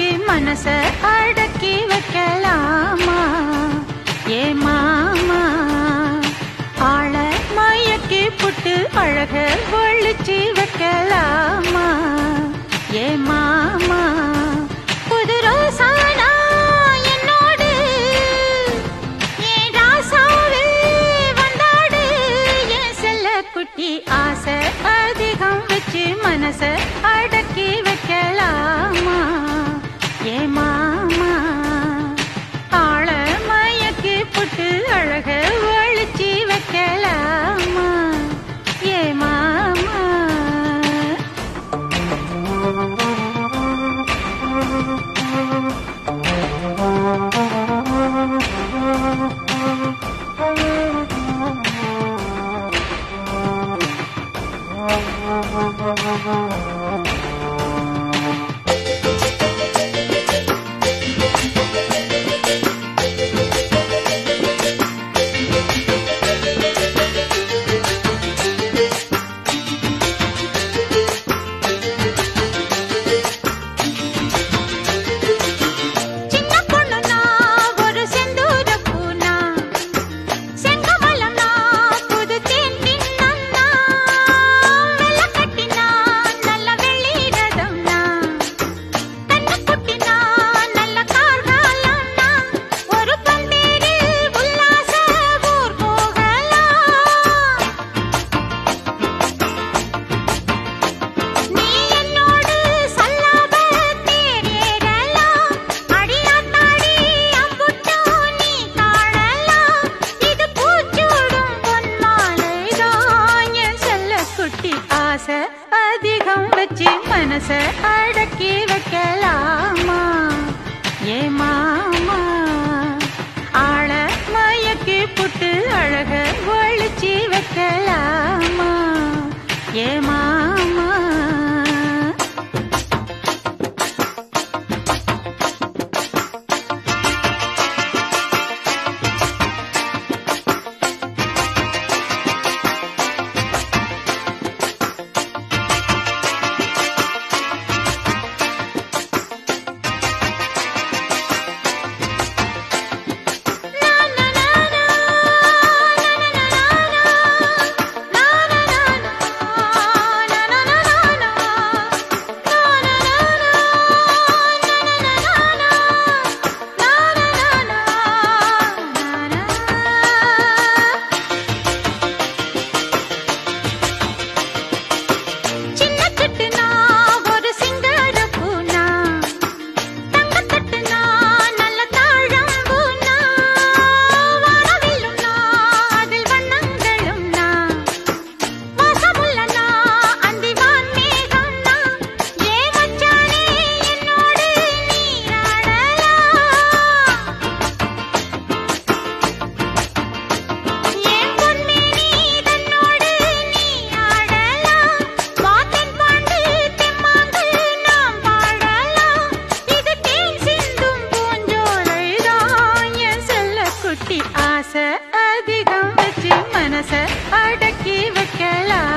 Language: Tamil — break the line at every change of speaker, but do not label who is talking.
வச்சு மனச அடக்கி வைக்கலாமா ஏ மாமா ஆள மயக்கி புட்டு அழக ஒழிச்சு வைக்கலாமா ஏ மாமா புது ரோசானா என்னோடு ஏன் ராசாவே வந்தாடு என் செல்ல குட்டி ஆசை அதிகம் வச்சு மனச அடக்கி வைக்கலாமா ஏ மாமா ஆள மயக்கி புட்டு அழக ஒழிச்சு வைக்கலாமா ஏ மாமா அதிகம் வச்சு மனச அடக்கி வைக்கலாமா ஏ மாமா ஆள மயக்கி புட்டு அழக ஒழிச்சு வைக்கலாமா ஏ மாமா அதிகம் வச்சு மனச அடக்கி வைக்கலாம்